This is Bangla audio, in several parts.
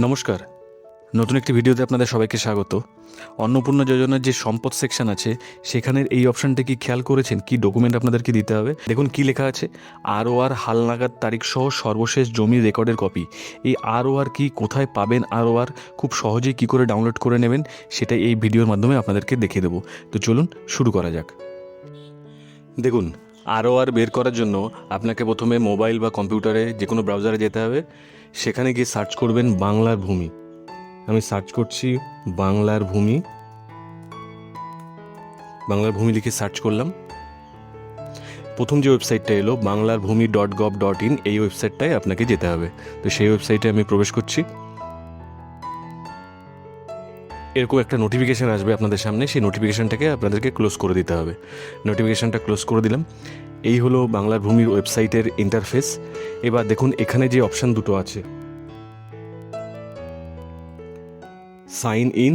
নমস্কার, নতুন একটি ভিডিওতে আপনাদের সবাইকে স্বাগত। অন্নপূর্ণা যোজনার যে সম্পদ সেকশন আছে সেখানের এই অপশানটা কি খেয়াল করেছেন? কি ডকুমেন্ট আপনাদেরকে দিতে হবে? দেখুন কি লেখা আছে, ROR হালনাগাদ তারিখ সহ সর্বশেষ জমি রেকর্ডের কপি। এই ROR কি, কোথায় পাবেন ROR, খুব সহজেই কি করে ডাউনলোড করে নেবেন সেটাই এই ভিডিওর মাধ্যমে আপনাদেরকে দেখিয়ে দেবো। তো চলুন শুরু করা যাক। দেখুন, ROR বের করার জন্য আপনাকে প্রথমে মোবাইল বা কম্পিউটারে যে কোনো ব্রাউজারে যেতে হবে। সেখানে গিয়ে সার্চ করবেন বাংলার ভূমি। আমি সার্চ করছি বাংলার ভূমি। বাংলার ভূমি লিখে সার্চ করলাম। প্রথম যে ওয়েবসাইটটা এলো banglarbhumi.gov.in, এই ওয়েবসাইটটায় আপনাকে যেতে হবে। তো সেই ওয়েবসাইটে আমি প্রবেশ করছি। এরকম একটা নোটিফিকেশান আসবে আপনাদের সামনে, সেই নোটিফিকেশানটাকে আপনাদেরকে ক্লোজ করে দিতে হবে। নোটিফিকেশানটা ক্লোজ করে দিলাম। এই হলো বাংলার ভূমির ওয়েবসাইটের ইন্টারফেস। এবার দেখুন এখানে যে অপশান দুটো আছে, সাইন ইন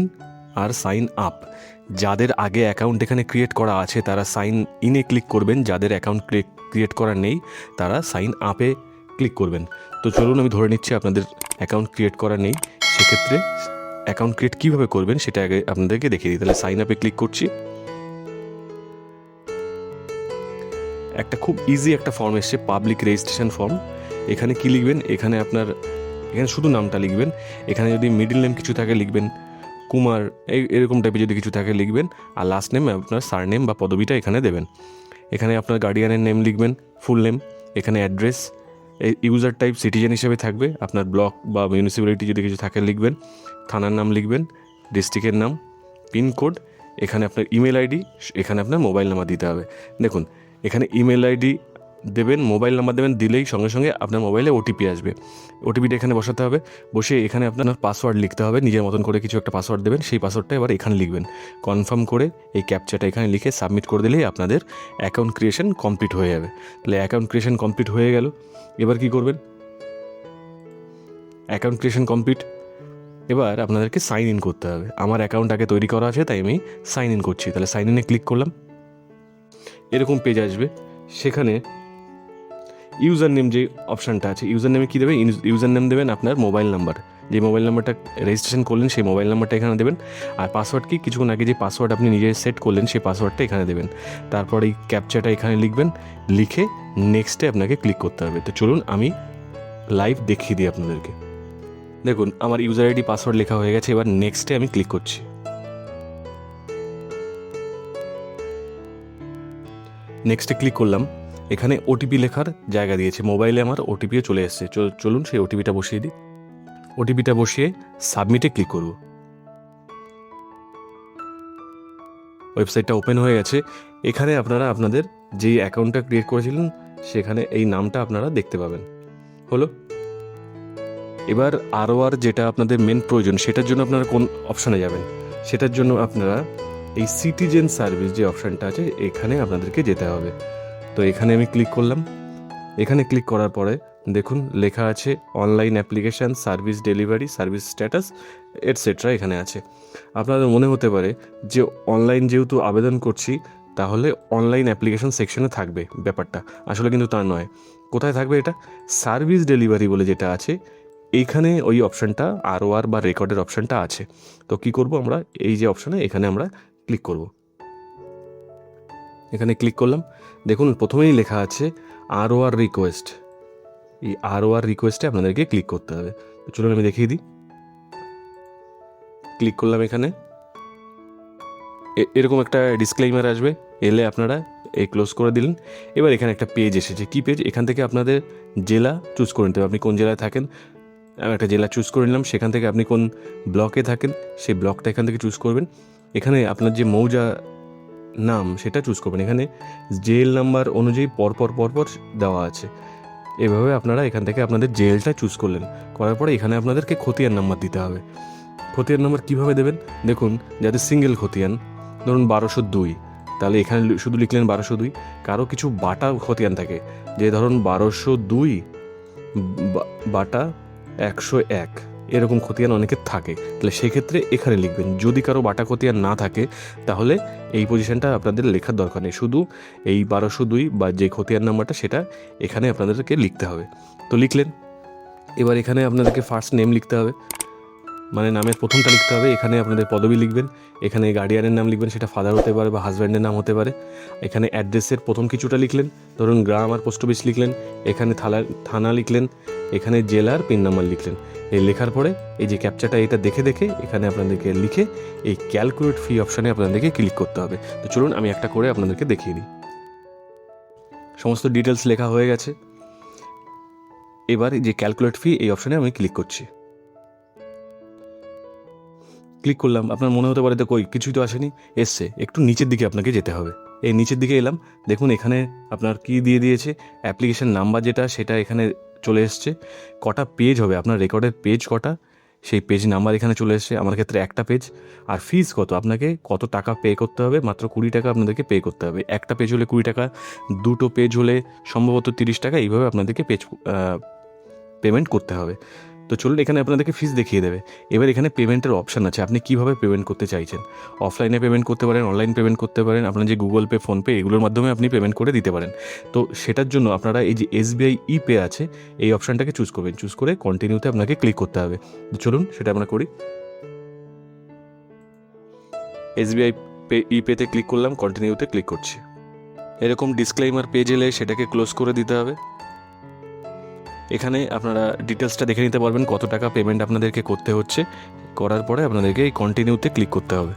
আর সাইন আপ। যাদের আগে অ্যাকাউন্ট এখানে ক্রিয়েট করা আছে তারা সাইন ইনে ক্লিক করবেন, যাদের অ্যাকাউন্ট ক্রিয়েট করা নেই তারা সাইন আপে ক্লিক করবেন। তো চলুন আমি ধরে নিচ্ছি আপনাদের অ্যাকাউন্ট ক্রিয়েট করা নেই, সেক্ষেত্রে অ্যাকাউন্ট ক্রিয়েট কীভাবে করবেন সেটা আগে আপনাদেরকে দেখিয়ে দিই। তাহলে সাইন আপে ক্লিক করছি। একটা খুব ইজি একটা ফর্ম এসছে, পাবলিক রেজিস্ট্রেশন ফর্ম। এখানে কি লিখবেন, এখানে শুধু নামটা লিখবেন। এখানে যদি মিডল নেম কিছু থাকে লিখবেন কুমার, এরকম টাইপের যদি কিছু থাকে লিখবেন। আর লাস্ট নেম আপনার সারনেম বা পদবিটা এখানে দেবেন। এখানে আপনার গার্ডিয়ানের নেম লিখবেন, ফুল নেম। এখানে অ্যাড্রেস, ইউজার টাইপ সিটিজেন হিসেবে থাকবে। আপনার ব্লক বা মিউনিসিপ্যালিটি যদি কিছু থাকে লিখবেন। থানার নাম লিখবেন, ডিস্ট্রিক্টের নাম, পিনকোড। এখানে আপনার ইমেল আইডি, এখানে আপনার মোবাইল নাম্বার দিতে হবে। দেখুন এখানে ইমেল আইডি দেবেন, মোবাইল নাম্বার দেবেন, দিলেই সঙ্গে সঙ্গে আপনার মোবাইলে ওটিপি আসবে। ওটিপিটা এখানে বসাতে হবে। বসে এখানে আপনার পাসওয়ার্ড লিখতে হবে, নিজের মতন করে কিছু একটা পাসওয়ার্ড দেবেন। সেই পাসওয়ার্ডটা এবার এখানে লিখবেন। কনফার্ম করে এই ক্যাপচাটা এখানে লিখে সাবমিট করে দিলেই আপনাদের অ্যাকাউন্ট ক্রিয়েশন কমপ্লিট হয়ে যাবে। তাহলে অ্যাকাউন্ট ক্রিয়েশন কমপ্লিট হয়ে গেল। এবার কি করবেন, অ্যাকাউন্ট ক্রিয়েশন কমপ্লিট। এবার আপনাদেরকে সাইন ইন করতে হবে। আমার অ্যাকাউন্ট আগে তৈরি করা আছে তাই আমি সাইন ইন করছি। তাহলে সাইন ইনে ক্লিক করলাম। এরকম পেজ আসবে। সেখানে ইউজার নেম যে অপশানটা আছে, ইউজার নেমে কী দেবেন, ইউজার নেম দেবেন আপনার মোবাইল নাম্বার, যে মোবাইল নাম্বারটা রেজিস্ট্রেশন করলেন সেই মোবাইল নাম্বারটা এখানে দেবেন। আর পাসওয়ার্ড কি, কিছুক্ষণ আগে যে পাসওয়ার্ড আপনি নিজে সেট করলেন সেই পাসওয়ার্ডটা এখানে দেবেন। তারপর এই ক্যাপচাটা এখানে লিখবেন, লিখে নেক্সটে আপনাকে ক্লিক করতে হবে। তো চলুন আমি লাইভ দেখিয়ে দিই আপনাদেরকে। দেখুন আমার ইউজার আইডি পাসওয়ার্ড লেখা হয়ে গেছে। এবার নেক্সটে আমি ক্লিক করছি। নেক্সটে ক্লিক করলাম। এখানে ওটিপি লেখার জায়গা দিয়েছে, মোবাইলে আমার ওটিপিও চলে এসেছে। চলুন সেই ওটিপিটা বসিয়ে দিই। ওটিপিটা বসিয়ে সাবমিটে ক্লিক করব। ওয়েবসাইটটা ওপেন হয়ে গেছে। এখানে আপনারা আপনাদের যেই অ্যাকাউন্টটা ক্রিয়েট করেছিলেন সেখানে এই নামটা আপনারা দেখতে পাবেন। হলো। এবার ROR যেটা আপনাদের মেন প্রয়োজন, সেটার জন্য আপনারা কোন অপশানে যাবেন? সেটার জন্য আপনারা এই সিটিজেন সার্ভিস যে অপশানটা আছে এখানে আপনাদেরকে যেতে হবে। তো এখানে আমি ক্লিক করলাম। এখানে ক্লিক করার পরে দেখুন লেখা আছে online application, service delivery, service status etcetera এখানে আছে। আপনাদের মনে হতে পারে যে অনলাইন যেহেতু আবেদন করছি তাহলে অনলাইন অ্যাপ্লিকেশন সেকশনে থাকবে ব্যাপারটা, আসলে কিন্তু তা নয়। কোথায় থাকবে এটা? সার্ভিস ডেলিভারি বলে যেটা আছে এইখানে ওই অপশানটা ROR বা রেকর্ডের অপশানটা আছে। তো কি করব আমরা, এই যে অপশানে এখানে আমরা ক্লিক করব। এখানে ক্লিক করলাম। দেখুন প্রথমেই লেখা আছে ROR রিকোয়েস্ট। এই ROR রিকোয়েস্টে আপনাদেরকে ক্লিক করতে হবে। তো চলুন আমি দেখিয়ে দিই। ক্লিক করলাম। এখানে এরকম একটা ডিসক্লেইমার আসবে, এলে আপনারা এই ক্লোজ করে দিলেন। এবার এখানে একটা পেজ এসেছে। কি পেজ? এখান থেকে আপনাদের জেলা চুজ করে নিতে হবে, আপনি কোন জেলায় থাকেন। আমি একটা জেলা চুজ করে নিলাম। সেখান থেকে আপনি কোন ব্লকে থাকেন সেই ব্লকটা এখান থেকে চুজ করবেন। এখানে আপনার যে মৌজা নাম সেটা চুজ করবেন। এখানে জেল নাম্বার অনুযায়ী পরপর দেওয়া আছে। এভাবে আপনারা এখান থেকে আপনাদের জেলটা চুজ করলেন। করার পরে এখানে আপনাদেরকে খতিয়ান নাম্বার দিতে হবে। খতিয়ান নাম্বার কীভাবে দেবেন? দেখুন যাদের সিঙ্গেল খতিয়ান, ধরুন 1202, তাহলে এখানে শুধু লিখলেন 1202। কারো কিছু বাটা খতিয়ান থাকে, যে ধরুন 1202 বাটা 101, এরকম খতিয়ান অনেকের থাকে। তাহলে সেক্ষেত্রে এখানে লিখবেন। যদি কারো বাটা খতিয়ান না থাকে তাহলে এই পজিশনটা আপনাদের লেখার দরকার নেই, শুধু এই 1202 বা যে খতিয়ান নাম্বারটা সেটা এখানে আপনাদেরকে লিখতে হবে। তো লিখলেন। এবার এখানে আপনাদেরকে ফার্স্ট নেম লিখতে হবে। মানে নামের প্রথমটা লিখতে হবে। এখানে আপনাদের পদবি লিখবেন, এখানে গার্ডিয়ানের নাম লিখবেন, সেটা ফাদার হতে পারে বা হাজব্যান্ডের নাম হতে পারে। এখানে অ্যাড্রেসের প্রথম কিছুটা লিখলেন, ধরুন গ্রাম আর পোস্ট অফিস লিখলেন, এখানে থানা লিখলেন, এখানে জেলার পিন নাম্বার লিখলেন। এই লেখার পরে এই যে ক্যাপচাটা এটা দেখে দেখে এখানে আপনাদেরকে লিখে এই ক্যালকুলেট ফি অপশানে আপনাদেরকে ক্লিক করতে হবে। তো চলুন আমি একটা করে আপনাদেরকে দেখিয়ে দিই। সমস্ত ডিটেলস লেখা হয়ে গেছে। এবার এই যে ক্যালকুলেট ফি এই অপশানে আমি ক্লিক করছি। ক্লিক করলাম, আপনার মনে হতে পারে তো কই কিছুই তো আসেনি, এসছে। একটু নিচের দিকে আপনাকে যেতে হবে। এই নিচের দিকে এলাম, দেখুন এখানে আপনার কি দিয়ে দিয়েছে, অ্যাপ্লিকেশন নাম্বার যেটা সেটা এখানে চলে এসছে। কটা পেজ হবে আপনার রেকর্ডের, পেজ কটা সেই পেজ নাম্বার এখানে চলে এসছে। আমার ক্ষেত্রে একটা পেজ। আর ফিস কত, আপনাকে কত টাকা পে করতে হবে, মাত্র 20 টাকা আপনাদেরকে পে করতে হবে। একটা পেজ হলে 20 টাকা, দুটো পেজ হলে সম্ভবত 30 টাকা, এইভাবে আপনাদেরকে পেমেন্ট করতে হবে। তো চলুন এখানে আপনাদেরকে ফিস দেখিয়ে দেবে। এবার এখানে পেমেন্টের অপশান আছে, আপনি কীভাবে পেমেন্ট করতে চাইছেন। অফলাইনে পেমেন্ট করতে পারেন, অনলাইন পেমেন্ট করতে পারেন, আপনার যে গুগল পে, ফোনপে এগুলোর মাধ্যমে আপনি পেমেন্ট করে দিতে পারেন। তো সেটার জন্য আপনারা এই যে SBI ই-পে আছে এই অপশানটাকে চুজ করবেন। চুজ করে কন্টিনিউতে আপনাকে ক্লিক করতে হবে। তো চলুন সেটা আমরা করি। SBI ই-পেতে ক্লিক করলাম, কন্টিনিউতে ক্লিক করছি। এরকম ডিসক্লেইমার পেজ এলে সেটাকে ক্লোজ করে দিতে হবে। এখানে আপনারা ডিটেলসটা দেখে নিতে পারবেন, কত টাকা পেমেন্ট আপনাদেরকে করতে হচ্ছে। করার পরে আপনাদেরকে এই কন্টিনিউতে ক্লিক করতে হবে।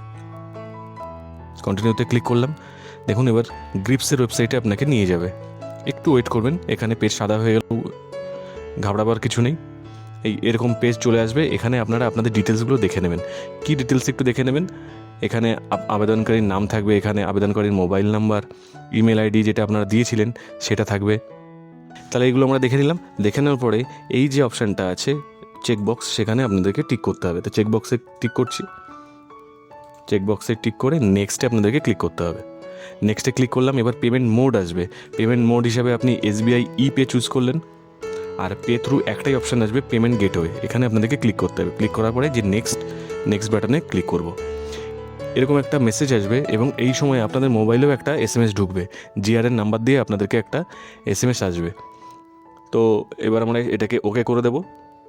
কন্টিনিউতে ক্লিক করলাম, দেখুন এবার গ্রিপসের ওয়েবসাইটে আপনাকে নিয়ে যাবে। একটু ওয়েট করবেন, এখানে পেজ সাদা হয়ে গেল, ঘাবড়াবার কিছু নেই। এরকম পেজ চলে আসবে। এখানে আপনারা আপনাদের ডিটেলসগুলো দেখে নেবেন। কি ডিটেলস একটু দেখে নেবেন। এখানে আবেদনকারীর নাম থাকবে, এখানে আবেদনকারীর মোবাইল নাম্বার, ইমেল আইডি যেটা আপনারা দিয়েছিলেন সেটা থাকবে। তাহলে এগুলো আমরা দেখে নিলাম। দেখে নেওয়ার পরে এই যে অপশানটা আছে চেকবক্স, সেখানে আপনাদেরকে টিক করতে হবে। তো চেকবক্সে টিক করছি। চেকবক্সে টিক করে নেক্সটে আপনাদেরকে ক্লিক করতে হবে। নেক্সটে ক্লিক করলাম। এবার পেমেন্ট মোড আসবে। পেমেন্ট মোড হিসাবে আপনি SBI ই-পে চুজ করলেন, আর পে থ্রু একটাই অপশান আসবে, পেমেন্ট গেটওয়ে। এখানে আপনাদেরকে ক্লিক করতে হবে। ক্লিক করার পরে যে নেক্সট বাটনে ক্লিক করব। এরকম একটা মেসেজ আসবে এবং এই সময় আপনাদের মোবাইলেও একটা SMS ঢুকবে। GRN নাম্বার দিয়ে আপনাদেরকে একটা SMS আসবে। তো এবার আমরা এটাকে ওকে করে দেব।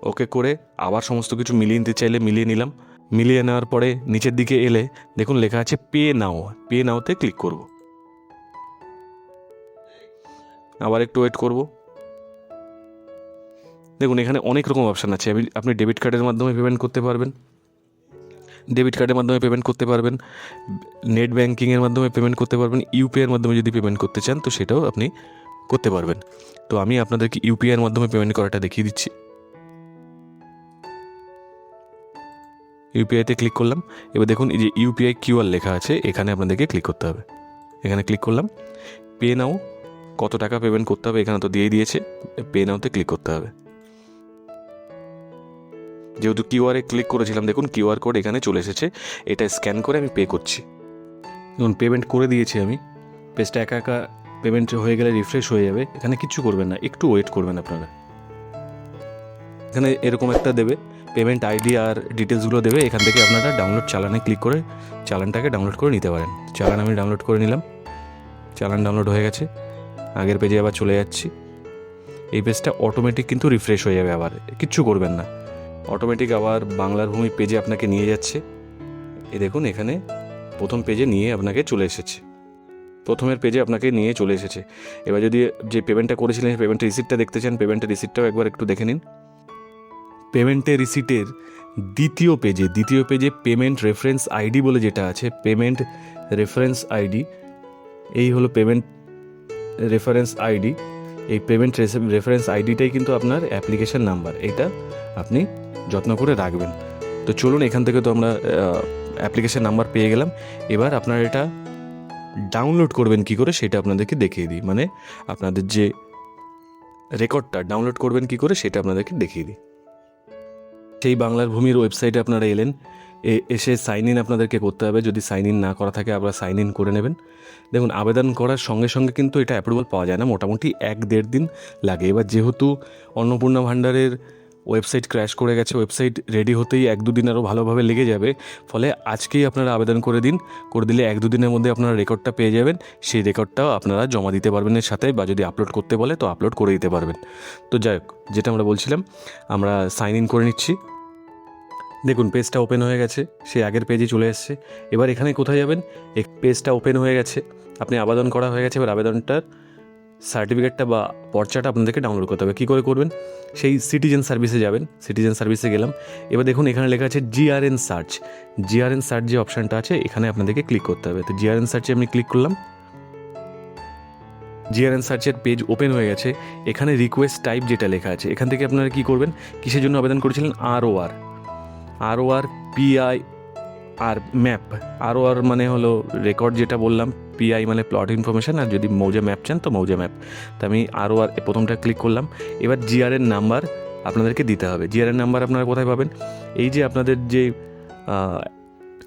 ওকে করে আবার সমস্ত কিছু মিলিয়ে নিতে চাইলে মিলিয়ে নিলাম। মিলিয়ে নেওয়ার পরে নিচের দিকে এলে দেখুন লেখা আছে পে নাও। পে নাওতে ক্লিক করব। আবার একটু ওয়েট করব। দেখুন এখানে অনেক রকম অপশান আছে। আপনি ডেবিট কার্ডের মাধ্যমে পেমেন্ট করতে পারবেন, নেট ব্যাঙ্কিংয়ের মাধ্যমে পেমেন্ট করতে পারবেন, ইউপিআইয়ের মাধ্যমে যদি পেমেন্ট করতে চান তো সেটাও আপনি করতে পারবেন। তো আমি আপনাদেরকে ইউপিআইয়ের মাধ্যমে পেমেন্ট করাটা দেখিয়ে দিচ্ছি। ইউপিআইতে ক্লিক করলাম। এবার দেখুন এই যে ইউপিআই QR লেখা আছে, এখানে আপনাদেরকে ক্লিক করতে হবে। এখানে ক্লিক করলাম। পে নাও, কত টাকা পেমেন্ট করতে হবে এখানে তো দিয়েই দিয়েছে। পে নাওতে ক্লিক করতে হবে। যেহেতু QR ক্লিক করেছিলাম, দেখুন QR কোড এখানে চলে এসেছে। এটা স্ক্যান করে আমি পে করছি। দেখুন পেমেন্ট করে দিয়েছি আমি। পেজটা একা একা পেমেন্ট হয়ে গেলে রিফ্রেশ হয়ে যাবে। এখানে কিচ্ছু করবেন না, একটু ওয়েট করবেন আপনারা। এখানে এরকম একটা দেবে, পেমেন্ট আইডি আর ডিটেলসগুলো দেবে। এখান থেকে আপনারা ডাউনলোড চালানে ক্লিক করে চালানটাকে ডাউনলোড করে নিতে পারেন। চালান আমি ডাউনলোড করে নিলাম। চালান ডাউনলোড হয়ে গেছে। আগের পেজে আবার চলে যাচ্ছি। এই পেজটা অটোমেটিক কিন্তু রিফ্রেশ হয়ে যাবে, আবার কিচ্ছু করবেন না। অটোমেটিক আবার বাংলার ভূমি পেজে আপনাকে নিয়ে যাচ্ছে। এই দেখুন এখানে প্রথম পেজে নিয়ে আপনাকে চলে এসেছে। প্রথমের পেজে আপনাকে নিয়ে চলে এসেছে। এবার যদি যে পেমেন্টটা করেছিলেন পেমেন্টের রিসিপ্টটা দেখতে চান, পেমেন্টের রিসিপ্টটাও একবার একটু দেখে নিন। পেমেন্টের রিসিটের দ্বিতীয় পেজে পেমেন্ট রেফারেন্স আইডি বলে যেটা আছে, পেমেন্ট রেফারেন্স আইডি, এই হলো পেমেন্ট রেফারেন্স আইডি। এই পেমেন্ট রেফারেন্স আইডিটাই কিন্তু আপনার অ্যাপ্লিকেশন নাম্বার। এটা আপনি যত্ন করে রাখবেন। তো চলুন এখান থেকে তো আমরা অ্যাপ্লিকেশন নাম্বার পেয়ে গেলাম। এবার আপনারা এটা ডাউনলোড করবেন কি করে সেটা আপনাদেরকে দেখিয়ে দিই। মানে আপনাদের যে রেকর্ডটা ডাউনলোড করবেন কি করে সেটা আপনাদেরকে দেখিয়ে দিই। সেই বাংলার ভূমির ওয়েবসাইটে আপনারা এলেন, এসে সাইন ইন আপনাদেরকে করতে হবে। যদি সাইন ইন না করা থাকে আপনারা সাইন ইন করে নেবেন। দেখুন আবেদন করার সঙ্গে সঙ্গে কিন্তু এটা অ্যাপ্রুভাল পাওয়া যায় না, মোটামুটি 1-1.5 দিন লাগে। এবার যেহেতু অন্নপূর্ণা ভাণ্ডারের ওয়েবসাইট ক্র্যাশ করে গেছে, ওয়েবসাইট রেডি হতেই 1-2 দিন আরও ভালোভাবে লেগে যাবে। ফলে আজকেই আপনারা আবেদন করে দিলে 1-2 দিনের মধ্যে আপনারা রেকর্ডটা পেয়ে যাবেন। সেই রেকর্ডটাও আপনারা জমা দিতে পারবেন এর সাথে, বা যদি আপলোড করতে বলে তো আপলোড করে দিতে পারবেন। তো যাই হোক, যেটা আমরা বলছিলাম, আমরা সাইন ইন করে নিচ্ছি। দেখুন পেজটা ওপেন হয়ে গেছে, সেই আগের পেজে চলে এসছে। এবার এখানে কোথায় যাবেন, এই পেজটা ওপেন হয়ে গেছে, আপনি আবেদন করা হয়ে গেছে। এবার আবেদনটার সার্টিফিকেটটা বা পর্চাটা আপনাদেরকে ডাউনলোড করতে হবে। কী করে করবেন, সেই সিটিজেন সার্ভিসে যাবেন, সিটিজেন সার্ভিসে গেলাম। এবার দেখুন এখানে লেখা আছে জিআরএন সার্চ। জিআরএন সার্চ যে অপশানটা আছে এখানে আপনাদেরকে ক্লিক করতে হবে। তো জিআরএন সার্চে আমি ক্লিক করলাম। জিআরএন সার্চের পেজ ওপেন হয়ে গেছে। এখানে রিকোয়েস্ট টাইপ যেটা লেখা আছে, এখান থেকে আপনারা কী করবেন, কিসের জন্য আবেদন করেছিলেন, আরওআর পিআই আর ম্যাপ। আরওআর মানে হলো রেকর্ড যেটা বললাম, পিআই মানে প্লট ইনফরমেশান, আর যদি মৌজা ম্যাপ চান তো মৌজা ম্যাপ। তো আমি আরওআর প্রথমটা ক্লিক করলাম। এবার জিআরএন নাম্বার আপনাদেরকে দিতে হবে। জিআরএন নাম্বার আপনারা কোথায় পাবেন, এই যে আপনাদের যে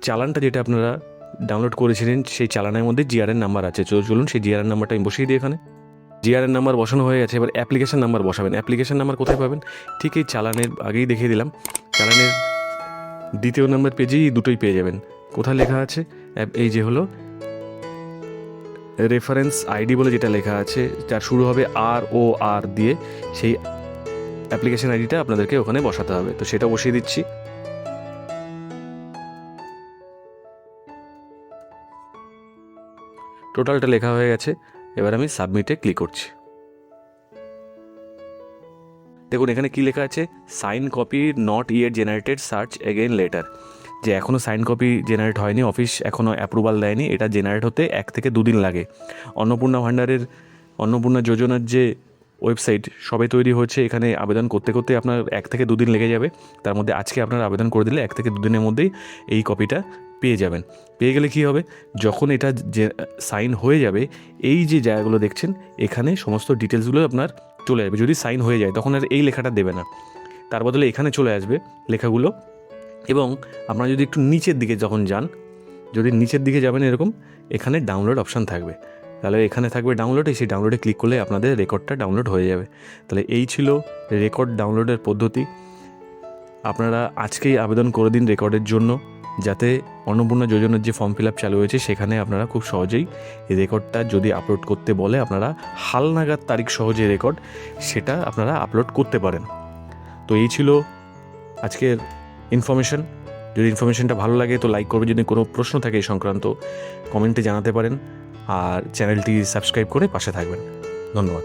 চালানটা যেটা আপনারা ডাউনলোড করেছিলেন সেই চালানের মধ্যে জিআরএন নাম্বার আছে। চলুন সেই জিআরএন নাম্বারটা আমি বসিয়ে দিই এখানে। জিআরএন নাম্বার বসানো হয়ে গেছে। এবার অ্যাপ্লিকেশন নাম্বার বসাবেন। অ্যাপ্লিকেশন নাম্বার কোথায় পাবেন, ঠিক এই চালানের আগেই দেখিয়ে দিলাম, চালানের দ্বিতীয় নম্বর পেজেই দুটোই পেয়ে যাবেন। কোথায় লেখা আছে, এই যে হলো রেফারেন্স আইডি বলে যেটা লেখা আছে, যার শুরু হবে ROR দিয়ে, সেই অ্যাপ্লিকেশন আইডিটা আপনাদেরকে ওখানে বসাতে হবে। তো সেটা বসিয়ে দিচ্ছি। টোটালটা লেখা হয়ে গেছে। এবার আমি সাবমিটে ক্লিক করছি। দেখুন এখানে কি লেখা আছে, sign copy not yet generated, search again letter. যে এখনও সাইন কপি জেনারেট হয়নি, অফিস এখনও অ্যাপ্রুভাল দেয়নি, এটা জেনারেট হতে 1 থেকে 2 দিন লাগে। অন্নপূর্ণা ভাণ্ডারের, অন্নপূর্ণা যোজনার যে ওয়েবসাইট সবে তৈরি হয়েছে, এখানে আবেদন করতে করতে আপনার 1 থেকে 2 দিন লেগে যাবে। তার মধ্যে আজকে আপনার আবেদন করে দিলে 1 থেকে 2 দিনের মধ্যেই এই কপিটা পেয়ে যাবেন। পেয়ে গেলে কি হবে, যখন এটা যে সাইন হয়ে যাবে, এই যে জায়গাগুলো দেখছেন এখানে সমস্ত ডিটেলসগুলো আপনার চলে যাবে। যদি সাইন হয়ে যায় তখন আর এই লেখাটা দেবে না, তার বদলে এখানে চলে আসবে লেখাগুলো। এবং আপনারা যদি একটু নিচের দিকে যখন যান, যদি নিচের দিকে যাবেন এরকম, এখানে ডাউনলোড অপশান থাকবে, তাহলে এখানে থাকবে ডাউনলোডে, সেই ডাউনলোডে ক্লিক করলে আপনাদের রেকর্ডটা ডাউনলোড হয়ে যাবে। তাহলে এই ছিল রেকর্ড ডাউনলোডের পদ্ধতি। আপনারা আজকেই আবেদন করে দিন রেকর্ডের জন্য, যাতে অন্নপূর্ণা যোজনার যে ফর্ম ফিল আপ চালু হয়েছে সেখানে আপনারা খুব সহজেই এই রেকর্ডটা যদি আপলোড করতে বলে, আপনারা হালনাগাদ তারিখ সহজে রেকর্ড সেটা আপনারা আপলোড করতে পারেন। তো এই ছিল আজকের ইনফরমেশন। যদি ইনফরমেশনটা ভালো লাগে তো লাইক করবে, যদি কোনো প্রশ্ন থাকে এই সংক্রান্ত কমেন্টে জানাতে পারেন, আর চ্যানেলটি সাবস্ক্রাইব করে পাশে থাকবেন। ধন্যবাদ।